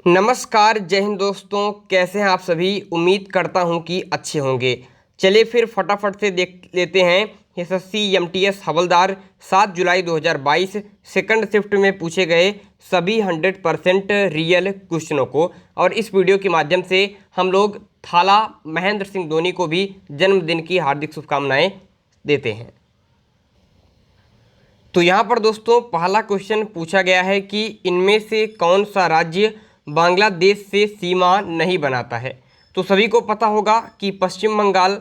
नमस्कार, जय हिंद दोस्तों। कैसे हैं आप सभी? उम्मीद करता हूं कि अच्छे होंगे। चलिए फिर फटाफट से देख लेते हैं एसएससी एमटीएस हवलदार 7 जुलाई 2022 सेकंड शिफ्ट में पूछे गए सभी 100% रियल क्वेश्चनों को। और इस वीडियो के माध्यम से हम लोग थाला महेंद्र सिंह धोनी को भी जन्मदिन की हार्दिक शुभकामनाएं देते हैं। तो यहाँ पर दोस्तों पहला क्वेश्चन पूछा गया है कि इनमें से कौन सा राज्य बांग्लादेश से सीमा नहीं बनाता है। तो सभी को पता होगा कि पश्चिम बंगाल,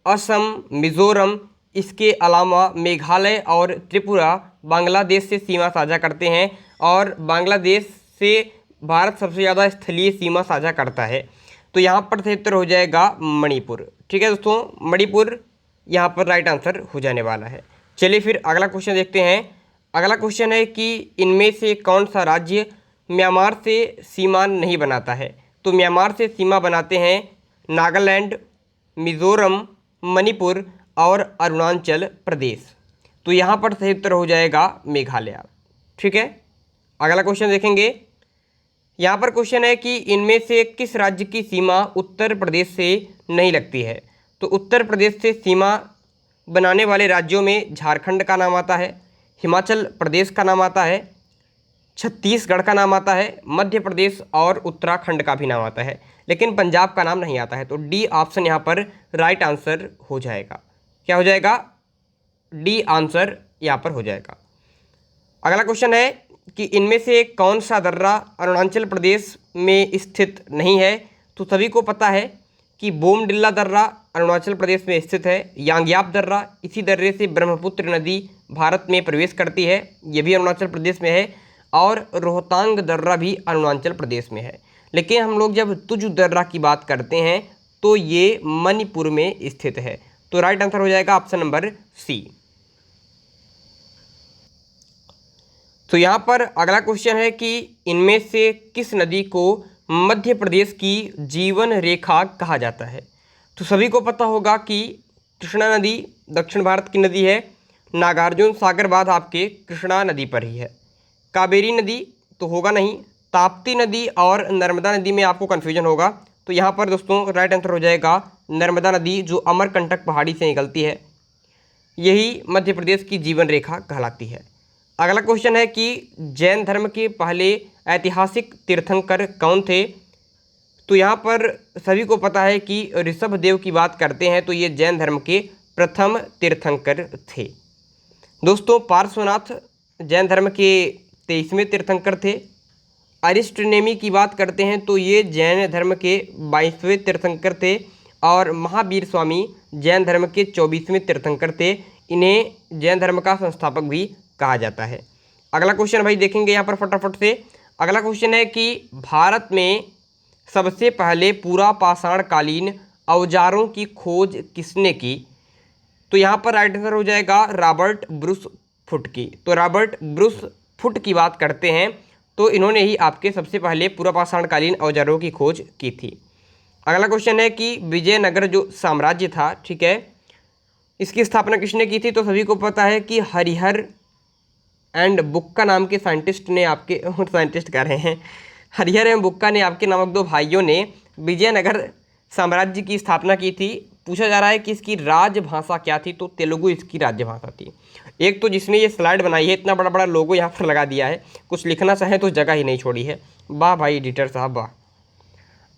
असम, मिज़ोरम, इसके अलावा मेघालय और त्रिपुरा बांग्लादेश से सीमा साझा करते हैं। और बांग्लादेश से भारत सबसे ज़्यादा स्थलीय सीमा साझा करता है। तो यहाँ पर सही उत्तर हो जाएगा मणिपुर। ठीक है दोस्तों, मणिपुर यहाँ पर राइट आंसर हो जाने वाला है। चलिए फिर अगला क्वेश्चन देखते हैं। अगला क्वेश्चन है कि इनमें से कौन सा राज्य म्यांमार से सीमा नहीं बनाता है। तो म्यांमार से सीमा बनाते हैं नागालैंड, मिज़ोरम, मणिपुर और अरुणाचल प्रदेश। तो यहाँ पर सही उत्तर हो जाएगा मेघालय। ठीक है, अगला क्वेश्चन देखेंगे। यहाँ पर क्वेश्चन है कि इनमें से किस राज्य की सीमा उत्तर प्रदेश से नहीं लगती है। तो उत्तर प्रदेश से सीमा बनाने वाले राज्यों में झारखंड का नाम आता है, हिमाचल प्रदेश का नाम आता है, छत्तीसगढ़ का नाम आता है, मध्य प्रदेश और उत्तराखंड का भी नाम आता है, लेकिन पंजाब का नाम नहीं आता है। तो डी ऑप्शन यहाँ पर राइट आंसर हो जाएगा। क्या हो जाएगा? डी आंसर यहाँ पर हो जाएगा। अगला क्वेश्चन है कि इनमें से कौन सा दर्रा अरुणाचल प्रदेश में स्थित नहीं है। तो सभी को पता है कि बोमडिल्ला दर्रा अरुणाचल प्रदेश में स्थित है। यांग्याप दर्रा, इसी दर्रे से ब्रह्मपुत्र नदी भारत में प्रवेश करती है, ये भी अरुणाचल प्रदेश में है। और रोहतांग दर्रा भी अरुणाचल प्रदेश में है। लेकिन हम लोग जब तुज दर्रा की बात करते हैं तो ये मणिपुर में स्थित है। तो राइट आंसर हो जाएगा ऑप्शन नंबर सी। तो यहाँ पर अगला क्वेश्चन है कि इनमें से किस नदी को मध्य प्रदेश की जीवन रेखा कहा जाता है। तो सभी को पता होगा कि कृष्णा नदी दक्षिण भारत की नदी है, नागार्जुन सागर बांध आपके कृष्णा नदी पर ही है, कावेरी नदी तो होगा नहीं, ताप्ती नदी और नर्मदा नदी में आपको कन्फ्यूजन होगा। तो यहाँ पर दोस्तों राइट आंसर हो जाएगा नर्मदा नदी, जो अमरकंटक पहाड़ी से निकलती है, यही मध्य प्रदेश की जीवन रेखा कहलाती है। अगला क्वेश्चन है कि जैन धर्म के पहले ऐतिहासिक तीर्थंकर कौन थे। तो यहाँ पर सभी को पता है कि ऋषभ देव की बात करते हैं तो ये जैन धर्म के प्रथम तीर्थंकर थे। दोस्तों पार्श्वनाथ जैन धर्म के 23वें तीर्थंकर थे। अरिस्टनेमी की बात करते हैं तो ये जैन धर्म के 22वें तीर्थंकर थे। और महावीर स्वामी जैन धर्म के 24वें तीर्थंकर थे। इन्हें जैन धर्म का संस्थापक भी कहा जाता है। अगला क्वेश्चन भाई देखेंगे यहाँ पर फटाफट से। अगला क्वेश्चन है कि भारत में सबसे पहले पूरा पाषाणकालीन औजारों की खोज किसने की। तो यहाँ पर राइट आंसर हो जाएगा रॉबर्ट ब्रूस फुट की। तो रॉबर्ट ब्रूस फुट की बात करते हैं तो इन्होंने ही आपके सबसे पहले पूरा पाषाणकालीन औजारों की खोज की थी। अगला क्वेश्चन है कि विजयनगर जो साम्राज्य था, ठीक है, इसकी स्थापना किसने की थी। तो सभी को पता है कि हरिहर एंड बुक्का नाम के साइंटिस्ट ने आपके साइंटिस्ट कह रहे हैं हरिहर एवं बुक्का ने आपके नामक दो भाइयों ने विजयनगर साम्राज्य की स्थापना की थी। पूछा जा रहा है कि इसकी राजभाषा क्या थी। तो तेलुगु इसकी राज्यभाषा थी। एक तो जिसने ये स्लाइड बनाई है, इतना बड़ा बड़ा लोगो यहाँ पर लगा दिया है, कुछ लिखना चाहे तो जगह ही नहीं छोड़ी है। वाह भाई एडिटर साहब वाह।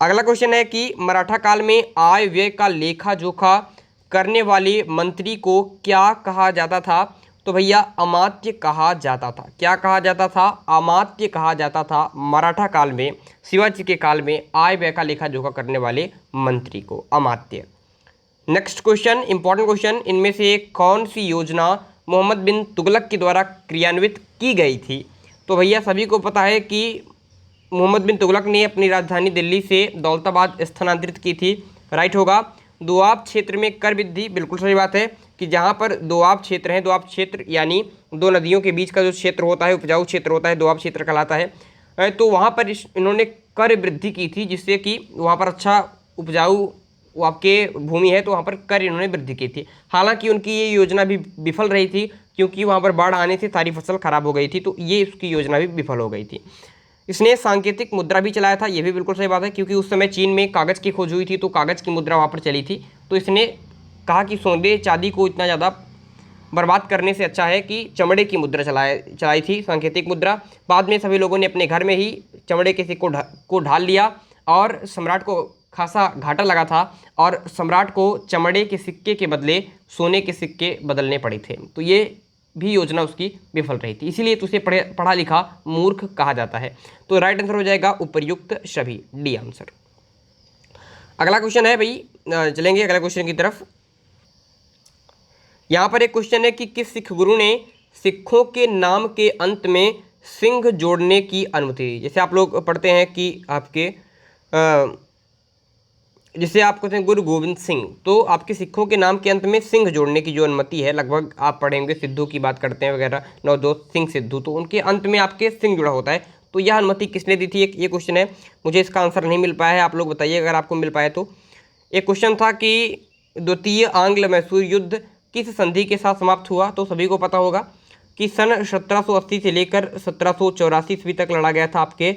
अगला क्वेश्चन है कि मराठा काल में आय व्यय का लेखा जोखा करने वाले मंत्री को क्या कहा जाता था। तो भैया अमात्य कहा जाता था। क्या कहा जाता था? अमात्य कहा जाता था मराठा काल में, शिवाजी के काल में आय व्यय का लेखा जोखा करने वाले मंत्री को अमात्य। नेक्स्ट क्वेश्चन, इंपॉर्टेंट क्वेश्चन, इनमें से कौन सी योजना मोहम्मद बिन तुगलक के द्वारा क्रियान्वित की गई थी। तो भैया सभी को पता है कि मोहम्मद बिन तुगलक ने अपनी राजधानी दिल्ली से दौलताबाद स्थानांतरित की थी। राइट होगा। दोआब क्षेत्र में कर वृद्धि, बिल्कुल सही बात है कि जहाँ पर दोआब क्षेत्र हैं, दोआब क्षेत्र यानी दो नदियों के बीच का जो क्षेत्र होता है, उपजाऊ क्षेत्र होता है, दोआब क्षेत्र कहलाता है। तो वहाँ पर इन्होंने कर वृद्धि की थी, जिससे कि वहाँ पर अच्छा उपजाऊ आपके भूमि है, तो वहाँ पर कर इन्होंने वृद्धि की थी। हालांकि उनकी ये योजना भी विफल रही थी, क्योंकि वहाँ पर बाढ़ आने से सारी फसल खराब हो गई थी, तो ये उसकी योजना भी विफल हो गई थी। इसने सांकेतिक मुद्रा भी चलाया था, ये भी बिल्कुल सही बात है, क्योंकि उस समय चीन में कागज़ की खोज हुई थी तो कागज़ की मुद्रा वहाँ पर चली थी। तो इसने कहा कि सोने चांदी को इतना ज़्यादा बर्बाद करने से अच्छा है कि चमड़े की मुद्रा चलाई थी, सांकेतिक मुद्रा। बाद में सभी लोगों ने अपने घर में ही चमड़े के सिक्कों को ढाल लिया और सम्राट को खासा घाटा लगा था और सम्राट को चमड़े के सिक्के के बदले सोने के सिक्के बदलने पड़े थे। तो ये भी योजना उसकी विफल रही थी, इसीलिए तो उसे पढ़ा लिखा मूर्ख कहा जाता है। तो राइट आंसर हो जाएगा उपर्युक्त सभी, डी आंसर। अगला क्वेश्चन है भाई, चलेंगे अगला क्वेश्चन की तरफ। यहाँ पर एक क्वेश्चन है कि किस सिख गुरु ने सिखों के नाम के अंत में सिंह जोड़ने की अनुमति दी। जैसे आप लोग पढ़ते हैं कि आपके जैसे आप कहते हैं गुरु गोविंद सिंह, तो आपके सिखों के नाम के अंत में सिंह जोड़ने की जो अनुमति है, लगभग आप पढ़ेंगे सिद्धू की बात करते हैं वगैरह, नवजोत सिंह सिद्धू, तो उनके अंत में आपके सिंह जुड़ा होता है। तो यह अनुमति किसने दी थी, ये क्वेश्चन है। मुझे इसका आंसर नहीं मिल पाया है, आप लोग बताइए अगर आपको मिल पाए तो। एक क्वेश्चन था कि द्वितीय आंग्ल मैसूर युद्ध किस संधि के साथ समाप्त हुआ। तो सभी को पता होगा कि सन 1780 से लेकर 1784 ईस्वी तक लड़ा गया था आपके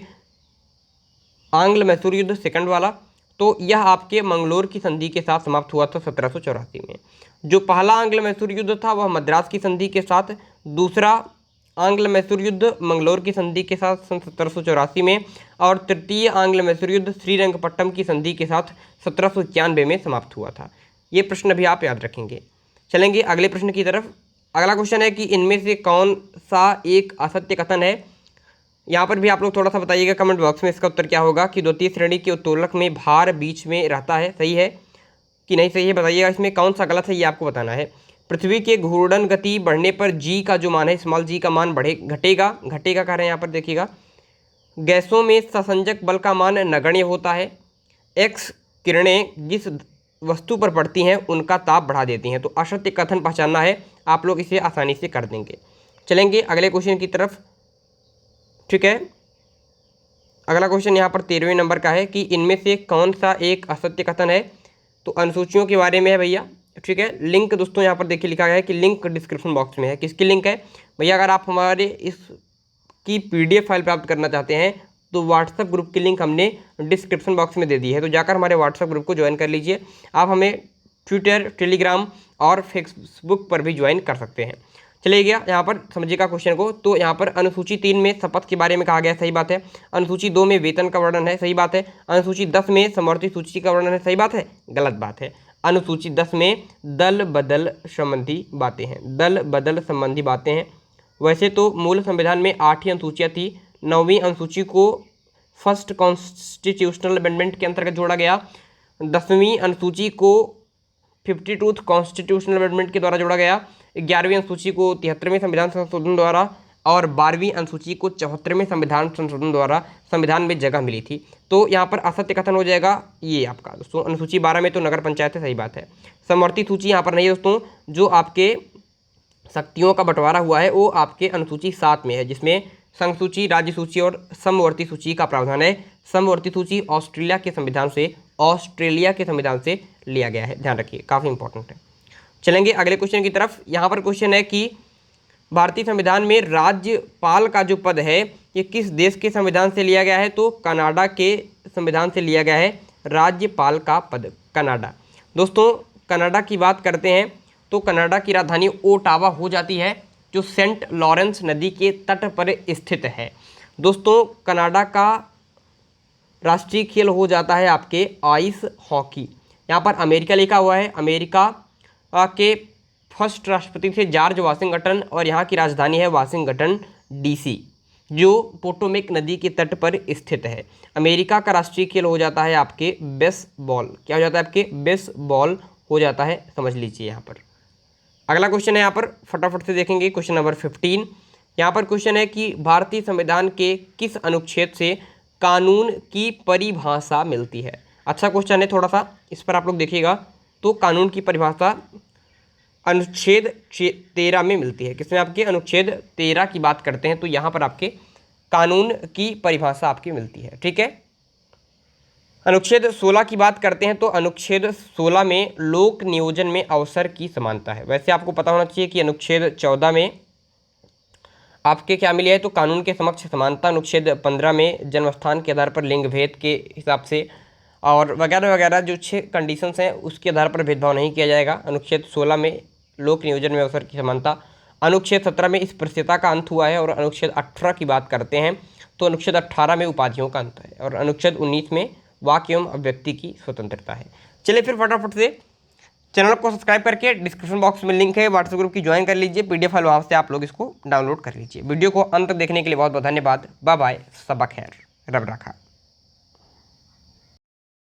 आंग्ल मैसूर युद्ध, सेकंड वाला। तो यह आपके मंगलोर की संधि के साथ समाप्त हुआ था 1784 में। जो पहला आंग्ल मैसूर युद्ध था वह मद्रास की संधि के साथ, दूसरा आंग्ल मैसूर युद्ध मंगलोर की संधि के साथ सन 1784 में, और तृतीय आंग्ल मैसूर युद्ध श्रीरंगपट्टम की संधि के साथ 1791 में समाप्त हुआ था। ये प्रश्न भी आप याद रखेंगे। चलेंगे अगले प्रश्न की तरफ। अगला क्वेश्चन है कि इनमें से कौन सा एक असत्य कथन है। यहाँ पर भी आप लोग थोड़ा सा बताइएगा कमेंट बॉक्स में, इसका उत्तर क्या होगा। कि द्वितीय श्रेणी के उत्तोलक में भार बीच में रहता है, सही है कि नहीं सही है बताइएगा। इसमें कौन सा गलत है ये आपको बताना है। पृथ्वी के घूर्णन गति बढ़ने पर जी का जो मान है, स्मॉल जी का मान घटेगा कह रहे हैं यहाँ पर देखिएगा। गैसों में ससंजक बल का मान नगण्य होता है। एक्स किरणें जिस वस्तु पर पड़ती हैं उनका ताप बढ़ा देती हैं। तो असत्य कथन पहचानना है, आप लोग इसे आसानी से कर देंगे। चलेंगे अगले क्वेश्चन की तरफ, ठीक है। अगला क्वेश्चन यहाँ पर 13वें नंबर का है कि इनमें से कौन सा एक असत्य कथन है। तो अनुसूचियों के बारे में है भैया, ठीक है। लिंक दोस्तों यहाँ पर देखिए लिखा गया है कि लिंक डिस्क्रिप्शन बॉक्स में है। किसकी लिंक है भैया, अगर आप हमारे इसकी PDF फाइल प्राप्त करना चाहते हैं तो व्हाट्सएप ग्रुप की लिंक हमने डिस्क्रिप्शन बॉक्स में दे दी है, तो जाकर हमारे व्हाट्सएप ग्रुप को ज्वाइन कर लीजिए। आप हमें ट्विटर, टेलीग्राम और फेसबुक पर भी ज्वाइन कर सकते हैं। चलिए गया यहाँ पर समझिएगा क्वेश्चन को। तो यहाँ पर अनुसूची 3 में शपथ के बारे में कहा गया, सही बात है। अनुसूची 2 में वेतन का वर्णन है, सही बात है। अनुसूची 10 में समवर्ती सूची का वर्णन है, सही बात है, गलत बात है। अनुसूची 10 में दल बदल संबंधी बातें हैं, दल बदल संबंधी बातें हैं। वैसे तो मूल संविधान में 8 ही अनुसूचियाँ थी। 9वीं अनुसूची को फर्स्ट कॉन्स्टिट्यूशनल अमेंडमेंट के अंतर्गत जोड़ा गया। 10वीं अनुसूची को 52th कॉन्स्टिट्यूशनल अमेंडमेंट के द्वारा जोड़ा गया। 11वीं अनुसूची को 73वें संविधान संशोधन द्वारा और 12वीं अनुसूची को 74वें संविधान संशोधन द्वारा संविधान में जगह मिली थी। तो यहाँ पर असत्य कथन हो जाएगा ये आपका दोस्तों। अनुसूची 12 में तो नगर पंचायत है, सही बात है। समवर्ती सूची यहाँ पर नहीं है दोस्तों, जो आपके शक्तियों का बंटवारा हुआ है वो आपके अनुसूची 7 में है, जिसमें संघ सूची, राज्य सूची और समवर्ती सूची का प्रावधान है। समवर्ती सूची ऑस्ट्रेलिया के संविधान से लिया गया है, ध्यान रखिए, काफ़ी इंपॉर्टेंट है। चलेंगे अगले क्वेश्चन की तरफ। यहाँ पर क्वेश्चन है कि भारतीय संविधान में राज्यपाल का जो पद है ये किस देश के संविधान से लिया गया है। तो कनाडा के संविधान से लिया गया है राज्यपाल का पद, कनाडा। दोस्तों कनाडा की बात करते हैं तो कनाडा की राजधानी ओटावा हो जाती है, जो सेंट लॉरेंस नदी के तट पर स्थित है। दोस्तों कनाडा का राष्ट्रीय खेल हो जाता है आपके आइस हॉकी। यहाँ पर अमेरिका लिखा हुआ है, अमेरिका के फर्स्ट राष्ट्रपति थे जॉर्ज वाशिंगटन और यहाँ की राजधानी है वाशिंगटन DC, जो पोटोमेक नदी के तट पर स्थित है। अमेरिका का राष्ट्रीय खेल हो जाता है आपके बेसबॉल। क्या हो जाता है आपके बेसबॉल हो जाता है, समझ लीजिए यहाँ पर। अगला क्वेश्चन है यहाँ पर फटाफट से देखेंगे, क्वेश्चन नंबर 15। यहाँ पर क्वेश्चन है कि भारतीय संविधान के किस अनुच्छेद से कानून की परिभाषा मिलती है। अच्छा क्वेश्चन है थोड़ा सा, इस पर आप लोग देखिएगा। तो कानून की परिभाषा अनुच्छेद 13 में मिलती है। किसमें आपके अनुच्छेद 13 की बात करते हैं तो यहाँ पर आपके कानून की परिभाषा आपकी मिलती है, ठीक है। अनुच्छेद 16 की बात करते हैं तो अनुच्छेद 16 में लोक नियोजन में अवसर की समानता है। वैसे आपको पता होना चाहिए कि अनुच्छेद 14 में आपके क्या मिले है, तो कानून के समक्ष समानता अनुच्छेद 15 में जन्मस्थान के आधार पर लिंग भेद के हिसाब से और वगैरह वगैरह जो 6 कंडीशंस हैं उसके आधार पर भेदभाव नहीं किया जाएगा। अनुच्छेद 16 में लोक नियोजन में अवसर की समानता, अनुच्छेद 17 में स्पृश्यता का अंत हुआ है और अनुच्छेद 18 की बात करते हैं तो अनुच्छेद 18 में उपाधियों का अंत है और अनुच्छेद 19 में वाक्य एवं अभिव्यक्ति की स्वतंत्रता है। चलिए फिर फटाफट से चैनल को सब्सक्राइब करके डिस्क्रिप्शन बॉक्स में लिंक है, व्हाट्सएप ग्रुप की ज्वाइन कर लीजिए, पीडीएफ फाइल वहाँ से आप लोग इसको डाउनलोड कर लीजिए। वीडियो को अंत तक देखने के लिए बहुत बहुत धन्यवाद। बाय बाय, सबा खैर, रब रखा।